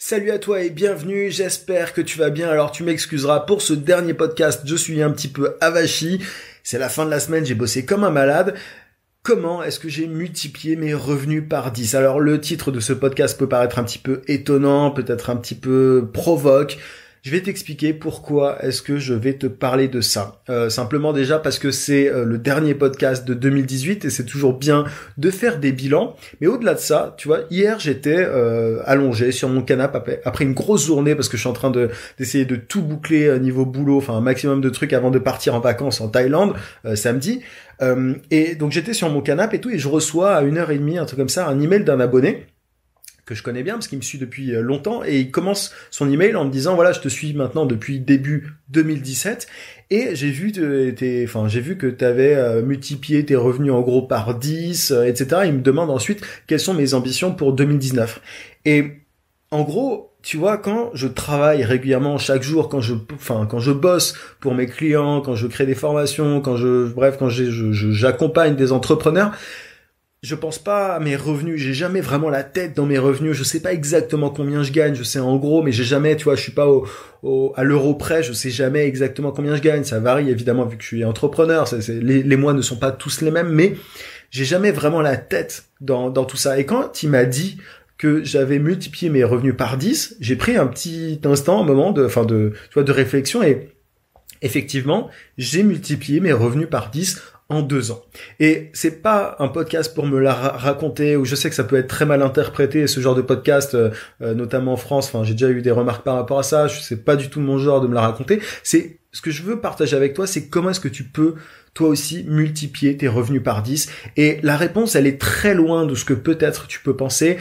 Salut à toi et bienvenue, j'espère que tu vas bien. Alors tu m'excuseras pour ce dernier podcast, je suis un petit peu avachi. C'est la fin de la semaine, j'ai bossé comme un malade. Comment est-ce que j'ai multiplié mes revenus par 10? Alors le titre de ce podcast peut paraître un petit peu étonnant, peut-être un petit peu provoque. Je vais t'expliquer pourquoi est-ce que je vais te parler de ça. Simplement déjà parce que c'est le dernier podcast de 2018 et c'est toujours bien de faire des bilans. Mais au-delà de ça, tu vois, hier j'étais allongé sur mon canapé après une grosse journée parce que je suis en train d'essayer de tout boucler niveau boulot, enfin un maximum de trucs avant de partir en vacances en Thaïlande samedi. Et donc j'étais sur mon canapé et tout et je reçois à 1h30, un truc comme ça, un email d'un abonné que je connais bien parce qu'il me suit depuis longtemps et il commence son email en me disant voilà, je te suis maintenant depuis début 2017 et j'ai vu que tu avais multiplié tes revenus en gros par 10 etc. Il me demande ensuite quelles sont mes ambitions pour 2019. Et en gros, tu vois, quand je travaille régulièrement chaque jour, quand je bosse pour mes clients, quand je crée des formations, quand j'accompagne des entrepreneurs, je pense pas à mes revenus, j'ai jamais vraiment la tête dans mes revenus, je sais pas exactement combien je gagne, je sais en gros, mais j'ai jamais, tu vois, je suis pas à l'euro près, je sais jamais exactement combien je gagne, ça varie évidemment vu que je suis entrepreneur, les mois ne sont pas tous les mêmes, mais j'ai jamais vraiment la tête dans tout ça. Et quand il m'a dit que j'avais multiplié mes revenus par 10, j'ai pris un petit instant, un moment de réflexion et effectivement, j'ai multiplié mes revenus par 10 en 2 ans. Et c'est pas un podcast pour me la raconter, où je sais que ça peut être très mal interprété, ce genre de podcast, notamment en France. Enfin, j'ai déjà eu des remarques par rapport à ça. C'est pas du tout mon genre de me la raconter. C'est ce que je veux partager avec toi, c'est comment est-ce que tu peux toi aussi multiplier tes revenus par 10. Et la réponse, elle est très loin de ce que peut-être tu peux penser.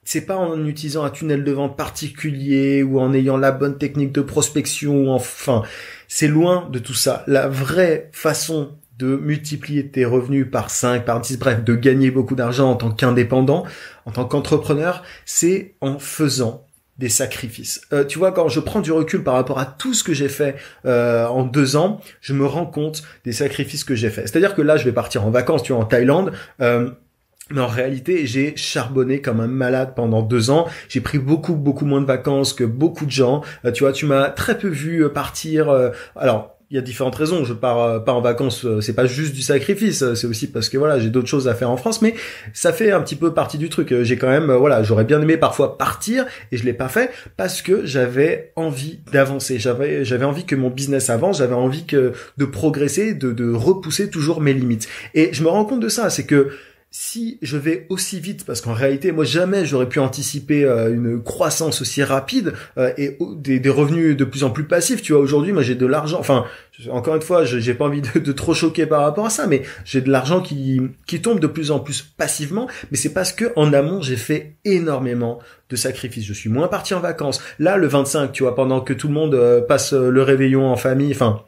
C'est pas en utilisant un tunnel de vente particulier ou en ayant la bonne technique de prospection, enfin, c'est loin de tout ça. La vraie façon de multiplier tes revenus par 5, par 10, bref, de gagner beaucoup d'argent en tant qu'indépendant, en tant qu'entrepreneur, c'est en faisant des sacrifices. Tu vois, quand je prends du recul par rapport à tout ce que j'ai fait en 2 ans, je me rends compte des sacrifices que j'ai fait. C'est-à-dire que là, je vais partir en vacances, tu vois, en Thaïlande, mais en réalité, j'ai charbonné comme un malade pendant 2 ans. J'ai pris beaucoup moins de vacances que beaucoup de gens. Tu vois, tu m'as très peu vu partir. Alors, il y a différentes raisons. Je pars pas en vacances. C'est pas juste du sacrifice. C'est aussi parce que voilà, j'ai d'autres choses à faire en France. Mais ça fait un petit peu partie du truc. J'ai quand même, j'aurais bien aimé parfois partir et je l'ai pas fait parce que j'avais envie d'avancer. J'avais envie que mon business avance. J'avais envie de progresser, de repousser toujours mes limites. Et je me rends compte de ça. C'est que si je vais aussi vite, parce qu'en réalité, moi jamais j'aurais pu anticiper une croissance aussi rapide et des revenus de plus en plus passifs. Tu vois, aujourd'hui, moi j'ai de l'argent. Enfin, encore une fois, j'ai pas envie de trop choquer par rapport à ça, mais j'ai de l'argent qui tombe de plus en plus passivement. Mais c'est parce que en amont, j'ai fait énormément de sacrifices. Je suis moins parti en vacances. Là, le 25, tu vois, pendant que tout le monde passe le réveillon en famille, enfin.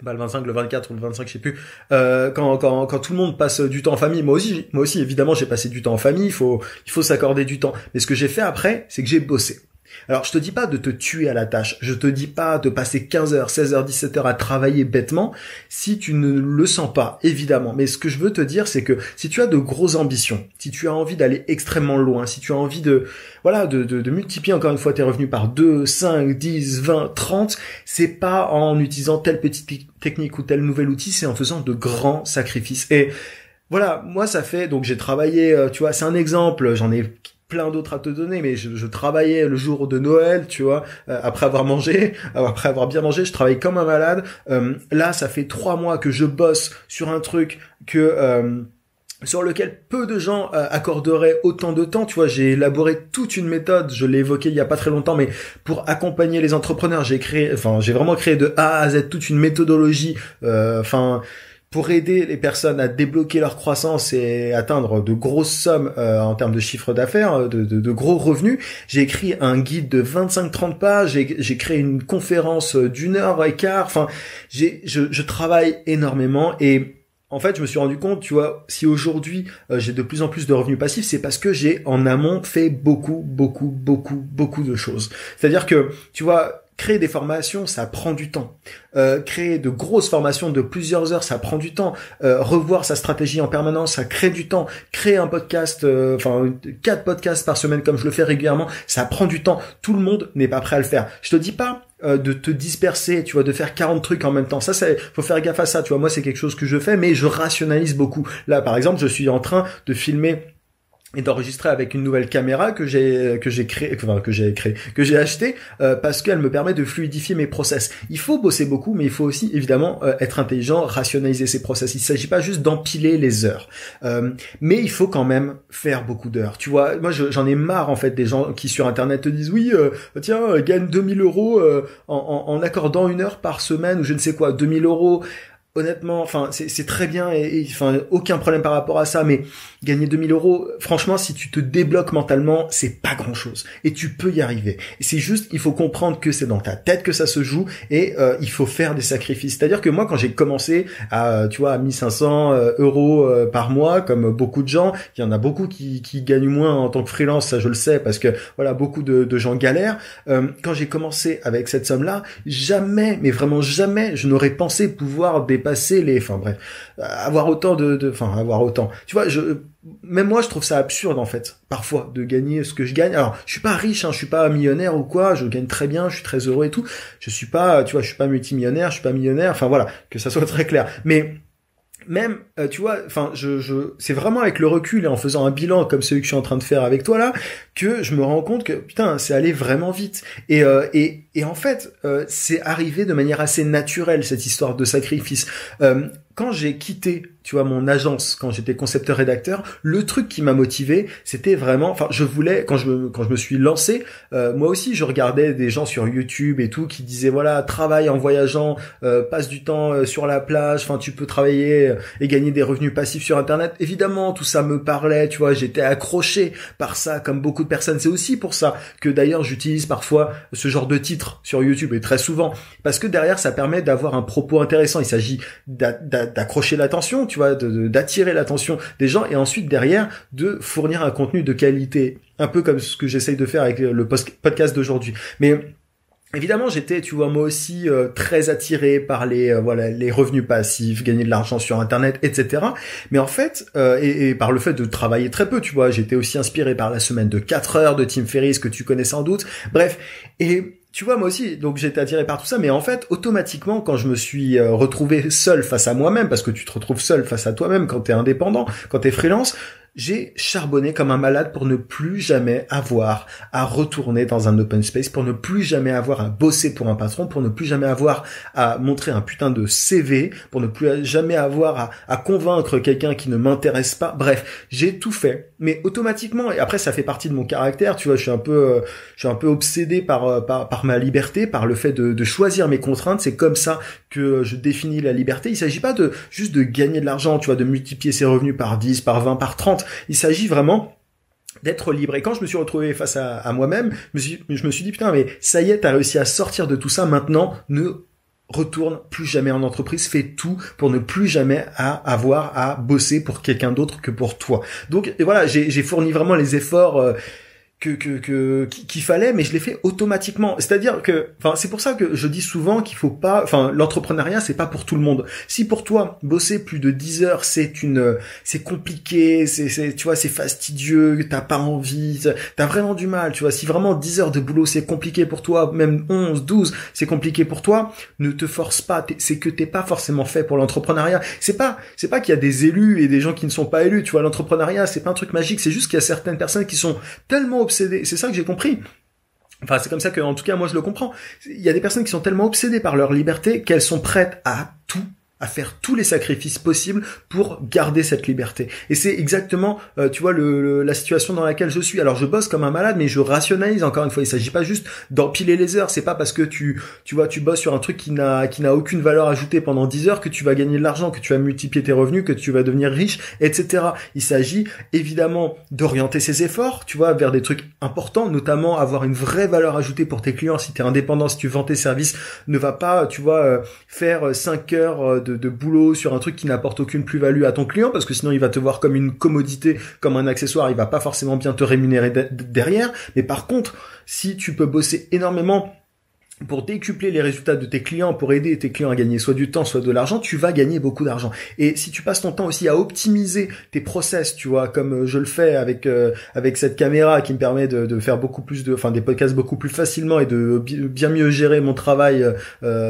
Le 25, le 24 ou le 25, je sais plus. Quand tout le monde passe du temps en famille, moi aussi, évidemment, j'ai passé du temps en famille. Il faut s'accorder du temps. Mais ce que j'ai fait après, c'est que j'ai bossé. Alors, je te dis pas de te tuer à la tâche. Je te dis pas de passer 15 heures, 16 heures, 17 heures à travailler bêtement si tu ne le sens pas, évidemment. Mais ce que je veux te dire, c'est que si tu as de grosses ambitions, si tu as envie d'aller extrêmement loin, si tu as envie de multiplier encore une fois tes revenus par 2, 5, 10, 20, 30, c'est pas en utilisant telle petite technique ou tel nouvel outil, c'est en faisant de grands sacrifices. Et voilà, moi ça fait, donc j'ai travaillé, tu vois, c'est un exemple, j'en ai plein d'autres à te donner, mais je travaillais le jour de Noël, tu vois, après avoir bien mangé, je travaille comme un malade. Là, ça fait 3 mois que je bosse sur un truc sur lequel peu de gens accorderaient autant de temps. Tu vois, j'ai élaboré toute une méthode, je l'ai évoqué il y a pas très longtemps, mais pour accompagner les entrepreneurs, j'ai vraiment créé de A à Z toute une méthodologie, pour aider les personnes à débloquer leur croissance et atteindre de grosses sommes en termes de chiffre d'affaires, de gros revenus. J'ai écrit un guide de 25-30 pages, j'ai créé une conférence d'1h15. Enfin, je travaille énormément et en fait, je me suis rendu compte, tu vois, si aujourd'hui j'ai de plus en plus de revenus passifs, c'est parce que j'ai en amont fait beaucoup de choses. C'est-à-dire que, tu vois, créer des formations, ça prend du temps. Créer de grosses formations de plusieurs heures, ça prend du temps. Revoir sa stratégie en permanence, ça crée du temps. Créer un podcast, 4 podcasts par semaine comme je le fais régulièrement, ça prend du temps. Tout le monde n'est pas prêt à le faire. Je te dis pas de te disperser, tu vois, de faire 40 trucs en même temps. Ça, faut faire gaffe à ça, tu vois. Moi, c'est quelque chose que je fais, mais je rationalise beaucoup. Là, par exemple, je suis en train de filmer et d'enregistrer avec une nouvelle caméra que j'ai acheté parce qu'elle me permet de fluidifier mes process. Il faut bosser beaucoup, mais il faut aussi évidemment être intelligent, rationaliser ses process. Il s'agit pas juste d'empiler les heures, mais il faut quand même faire beaucoup d'heures. Tu vois, moi j'en ai marre en fait des gens qui sur internet te disent oui, tiens, gagne 2000 euros en accordant 1 heure par semaine ou je ne sais quoi, 2000 euros. Honnêtement, enfin, c'est très bien et enfin, aucun problème par rapport à ça, mais gagner 2000 euros, franchement, si tu te débloques mentalement, c'est pas grand chose. Et tu peux y arriver. Et c'est juste, il faut comprendre que c'est dans ta tête que ça se joue et il faut faire des sacrifices. C'est-à-dire que moi, quand j'ai commencé à 1500 euros par mois, comme beaucoup de gens, il y en a beaucoup qui gagnent moins en tant que freelance, ça je le sais, parce que voilà, beaucoup de gens galèrent. Quand j'ai commencé avec cette somme-là, jamais, mais vraiment jamais, je n'aurais pensé pouvoir dépasser avoir autant avoir autant. Tu vois, même moi, je trouve ça absurde, en fait, parfois, de gagner ce que je gagne. Alors, je suis pas riche, je suis pas millionnaire ou quoi, je gagne très bien, je suis très heureux et tout. Je suis pas multimillionnaire, je suis pas millionnaire, enfin voilà, que ça soit très clair. Mais, même, c'est vraiment avec le recul et en faisant un bilan comme celui que je suis en train de faire avec toi là, que je me rends compte que, putain, c'est allé vraiment vite. Et en fait, c'est arrivé de manière assez naturelle, cette histoire de sacrifice. Quand j'ai quitté, tu vois, mon agence, quand j'étais concepteur-rédacteur, le truc qui m'a motivé, c'était vraiment, je voulais, quand je me suis lancé, moi aussi, je regardais des gens sur YouTube et tout qui disaient, voilà, travaille en voyageant, passe du temps sur la plage, tu peux travailler et gagner des revenus passifs sur Internet. Évidemment, tout ça me parlait, tu vois, j'étais accroché par ça, comme beaucoup de personnes. C'est aussi pour ça que d'ailleurs, j'utilise parfois ce genre de titre sur YouTube et très souvent, parce que derrière, ça permet d'avoir un propos intéressant. Il s'agit d'accrocher l'attention, tu vois, d'attirer l'attention des gens et ensuite derrière de fournir un contenu de qualité, un peu comme ce que j'essaye de faire avec le podcast d'aujourd'hui. Mais évidemment, j'étais, tu vois, moi aussi très attiré par les revenus passifs, gagner de l'argent sur Internet, etc. Mais en fait, et par le fait de travailler très peu, tu vois, j'étais aussi inspiré par la semaine de 4 heures de Tim Ferriss que tu connais sans doute. Bref, et tu vois, moi aussi, donc j'étais attiré par tout ça, mais en fait, automatiquement, quand je me suis retrouvé seul face à moi-même, parce que tu te retrouves seul face à toi-même quand t'es indépendant, quand t'es freelance, j'ai charbonné comme un malade pour ne plus jamais avoir à retourner dans un open space, pour ne plus jamais avoir à bosser pour un patron, pour ne plus jamais avoir à montrer un putain de CV, pour ne plus jamais avoir à convaincre quelqu'un qui ne m'intéresse pas. Bref, j'ai tout fait, mais automatiquement, et après ça fait partie de mon caractère, tu vois, je suis un peu obsédé par ma liberté, par le fait de choisir mes contraintes. C'est comme ça que je définis la liberté. Il s'agit pas juste de gagner de l'argent, tu vois, de multiplier ses revenus par 10, par 20, par 30. Il s'agit vraiment d'être libre. Et quand je me suis retrouvé face à moi-même, je me suis dit, putain, mais ça y est, t'as réussi à sortir de tout ça. Maintenant, ne retourne plus jamais en entreprise, fais tout pour ne plus jamais avoir à bosser pour quelqu'un d'autre que pour toi. Donc, et voilà, j'ai fourni vraiment les efforts qu'il fallait, mais je l'ai fait automatiquement. C'est-à-dire que, c'est pour ça que je dis souvent qu'il faut pas, l'entrepreneuriat, c'est pas pour tout le monde. Si pour toi, bosser plus de 10 heures, c'est compliqué, tu vois, c'est fastidieux, t'as pas envie, t'as vraiment du mal, tu vois. Si vraiment 10 heures de boulot, c'est compliqué pour toi, même 11, 12, c'est compliqué pour toi, ne te force pas, c'est que t'es pas forcément fait pour l'entrepreneuriat. C'est pas qu'il y a des élus et des gens qui ne sont pas élus, tu vois. L'entrepreneuriat, c'est pas un truc magique, c'est juste qu'il y a certaines personnes qui sont tellement obsédées. C'est ça que j'ai compris. Enfin, c'est comme ça que, en tout cas, moi, je le comprends. Il y a des personnes qui sont tellement obsédées par leur liberté qu'elles sont prêtes à faire tous les sacrifices possibles pour garder cette liberté. Et c'est exactement, tu vois, la situation dans laquelle je suis. Alors, je bosse comme un malade, mais je rationalise encore une fois. Il s'agit pas juste d'empiler les heures. C'est pas parce que tu bosses sur un truc qui n'a aucune valeur ajoutée pendant 10 heures que tu vas gagner de l'argent, que tu vas multiplier tes revenus, que tu vas devenir riche, etc. Il s'agit évidemment d'orienter ses efforts, tu vois, vers des trucs importants, notamment avoir une vraie valeur ajoutée pour tes clients. Si t'es indépendant, si tu vends tes services, ne va pas, tu vois, faire 5 heures de boulot sur un truc qui n'apporte aucune plus-value à ton client, parce que sinon il va te voir comme une commodité, comme un accessoire, il va pas forcément bien te rémunérer derrière. Mais par contre, si tu peux bosser énormément pour décupler les résultats de tes clients, pour aider tes clients à gagner soit du temps, soit de l'argent, tu vas gagner beaucoup d'argent. Et si tu passes ton temps aussi à optimiser tes process, tu vois, comme je le fais avec cette caméra qui me permet de faire beaucoup plus des podcasts beaucoup plus facilement et de bien mieux gérer mon travail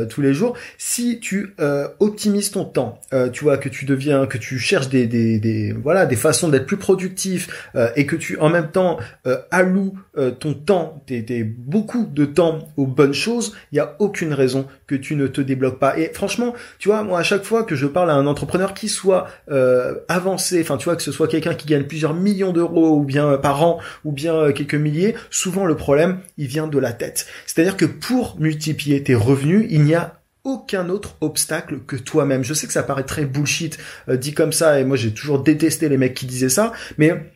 tous les jours. Si tu optimises ton temps, tu vois, que tu cherches des façons d'être plus productif et que tu en même temps alloues ton temps, beaucoup de temps aux bonnes choses, il y a aucune raison que tu ne te débloques pas. Et franchement, tu vois, moi à chaque fois que je parle à un entrepreneur qui soit avancé, enfin tu vois, que ce soit quelqu'un qui gagne plusieurs millions d'euros ou bien par an ou bien quelques milliers, souvent le problème il vient de la tête. C'est-à-dire que pour multiplier tes revenus, il n'y a aucun autre obstacle que toi-même. Je sais que ça paraît très bullshit dit comme ça, et moi j'ai toujours détesté les mecs qui disaient ça, mais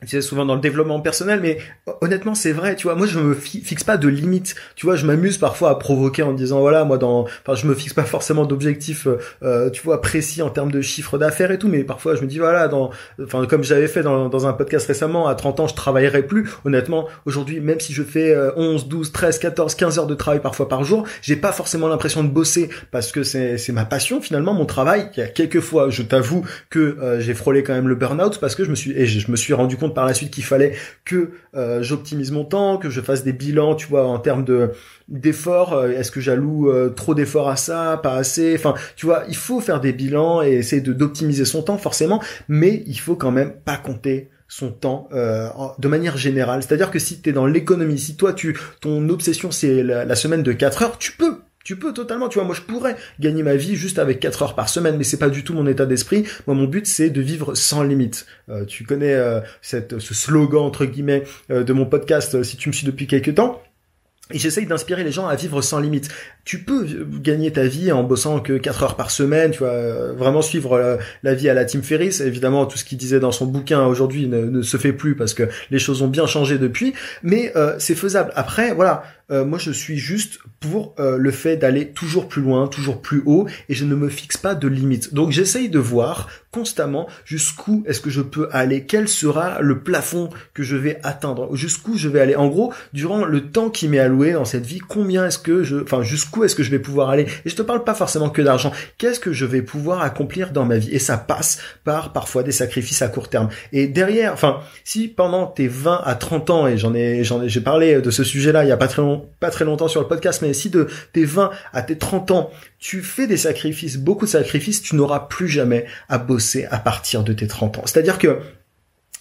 c'est souvent dans le développement personnel, mais honnêtement c'est vrai, tu vois. Moi je me fixe pas de limite, tu vois. Je m'amuse parfois à provoquer en disant voilà, je me fixe pas forcément d'objectifs tu vois, précis en termes de chiffre d'affaires et tout, mais parfois je me dis voilà, comme j'avais fait dans un podcast récemment, à 30 ans je travaillerai plus. Honnêtement aujourd'hui, même si je fais 11, 12, 13, 14, 15 heures de travail parfois par jour, j'ai pas forcément l'impression de bosser parce que c'est ma passion finalement, mon travail. Il y a quelques fois, je t'avoue que j'ai frôlé quand même le burn-out parce que je me suis rendu compte par la suite qu'il fallait que j'optimise mon temps, que je fasse des bilans, tu vois, en termes d'efforts. Est-ce que j'alloue trop d'efforts à ça, pas assez? Enfin, tu vois, il faut faire des bilans et essayer d'optimiser son temps forcément, mais il faut quand même pas compter son temps de manière générale. C'est-à-dire que si t'es dans l'économie, si toi ton obsession c'est la semaine de 4 heures, tu peux totalement, tu vois. Moi, je pourrais gagner ma vie juste avec 4 heures par semaine, mais c'est pas du tout mon état d'esprit. Moi, mon but, c'est de vivre sans limite. Tu connais ce slogan, entre guillemets, de mon podcast, si tu me suis depuis quelques temps. Et j'essaye d'inspirer les gens à vivre sans limite. Tu peux gagner ta vie en bossant que 4 heures par semaine, tu vois, vraiment suivre la vie à la Tim Ferriss. Évidemment, tout ce qu'il disait dans son bouquin aujourd'hui ne se fait plus parce que les choses ont bien changé depuis, mais c'est faisable. Après, voilà, moi je suis juste pour le fait d'aller toujours plus loin, toujours plus haut, et je ne me fixe pas de limite. Donc j'essaye de voir constamment jusqu'où est-ce que je peux aller, quel sera le plafond que je vais atteindre, jusqu'où je vais aller. En gros, durant le temps qui m'est alloué dans cette vie, jusqu'où est-ce que je vais pouvoir aller. Et je te parle pas forcément que d'argent. Qu'est-ce que je vais pouvoir accomplir dans ma vie? Et ça passe par parfois des sacrifices à court terme. Et derrière, si pendant tes 20 à 30 ans, et j'ai parlé de ce sujet-là il y a pas très longtemps sur le podcast, mais si de tes 20 à tes 30 ans, tu fais des sacrifices, beaucoup de sacrifices, tu n'auras plus jamais à bosser à partir de tes 30 ans. C'est-à-dire que,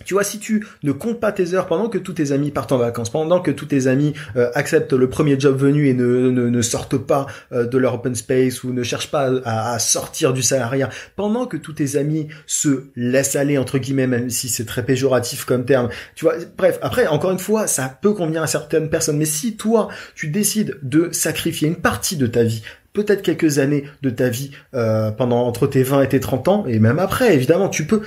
tu vois, si tu ne comptes pas tes heures pendant que tous tes amis partent en vacances, pendant que tous tes amis acceptent le premier job venu et ne sortent pas de leur open space ou ne cherchent pas à sortir du salariat, pendant que tous tes amis se laissent aller, entre guillemets, même si c'est très péjoratif comme terme, tu vois, bref, après, encore une fois, ça peut convenir à certaines personnes, mais si toi, tu décides de sacrifier une partie de ta vie, peut-être quelques années de ta vie entre tes 20 et tes 30 ans, et même après, évidemment, tu peux,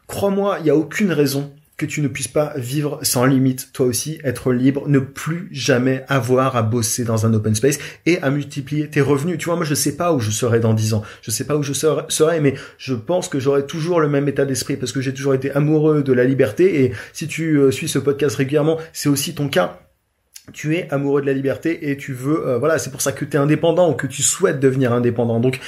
crois-moi, il n'y a aucune raison que tu ne puisses pas vivre sans limite, toi aussi, être libre, ne plus jamais avoir à bosser dans un open space et à multiplier tes revenus. Tu vois, moi, je sais pas où je serai dans 10 ans. Je sais pas où je serai, mais je pense que j'aurai toujours le même état d'esprit parce que j'ai toujours été amoureux de la liberté, et si tu suis ce podcast régulièrement, c'est aussi ton cas. Tu es amoureux de la liberté et tu veux, c'est pour ça que tu es indépendant ou que tu souhaites devenir indépendant. Donc,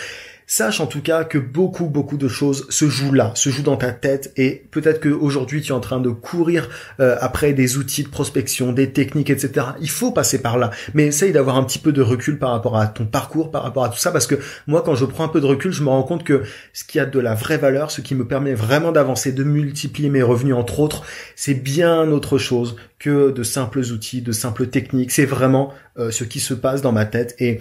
sache en tout cas que beaucoup de choses se jouent là, se jouent dans ta tête, et peut-être qu'aujourd'hui tu es en train de courir après des outils de prospection, des techniques, etc. Il faut passer par là, mais essaye d'avoir un petit peu de recul par rapport à ton parcours, par rapport à tout ça, parce que moi quand je prends un peu de recul, je me rends compte que ce qui a de la vraie valeur, ce qui me permet vraiment d'avancer, de multiplier mes revenus entre autres, c'est bien autre chose que de simples outils, de simples techniques. C'est vraiment ce qui se passe dans ma tête, et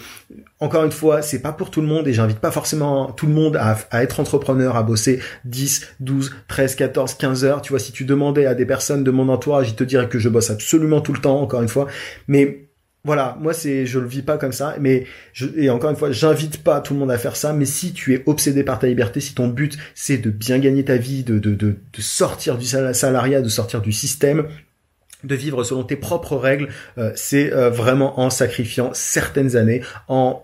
encore une fois, c'est pas pour tout le monde, et j'invite pas forcément tout le monde à être entrepreneur, à bosser 10, 12, 13, 14, 15 heures. Tu vois, si tu demandais à des personnes de mon entourage, ils te diraient que je bosse absolument tout le temps, encore une fois. Mais voilà, moi je le vis pas comme ça, et encore une fois, j'invite pas tout le monde à faire ça, mais si tu es obsédé par ta liberté, si ton but c'est de bien gagner ta vie, de sortir du salariat, de sortir du système, de vivre selon tes propres règles, c'est vraiment en sacrifiant certaines années, en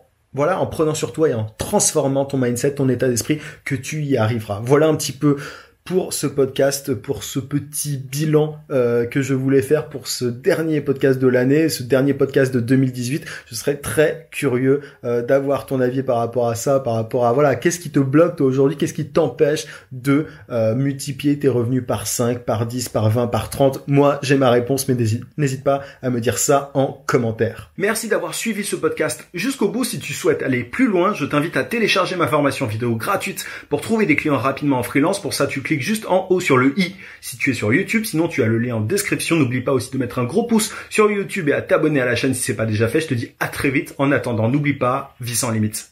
prenant sur toi et en transformant ton mindset, ton état d'esprit, que tu y arriveras. Voilà un petit peu pour ce podcast, pour ce petit bilan que je voulais faire pour ce dernier podcast de l'année, ce dernier podcast de 2018. Je serais très curieux d'avoir ton avis par rapport à ça, par rapport à voilà, qu'est-ce qui te bloque toi aujourd'hui, qu'est-ce qui t'empêche de multiplier tes revenus par 5, par 10, par 20, par 30. Moi, j'ai ma réponse, mais n'hésite pas à me dire ça en commentaire. Merci d'avoir suivi ce podcast jusqu'au bout. Si tu souhaites aller plus loin, je t'invite à télécharger ma formation vidéo gratuite pour trouver des clients rapidement en freelance. Pour ça, tu cliques juste en haut sur le i si tu es sur YouTube. Sinon, tu as le lien en description. N'oublie pas aussi de mettre un gros pouce sur YouTube et à t'abonner à la chaîne si c'est pas déjà fait. Je te dis à très vite. En attendant, n'oublie pas, vis sans limite.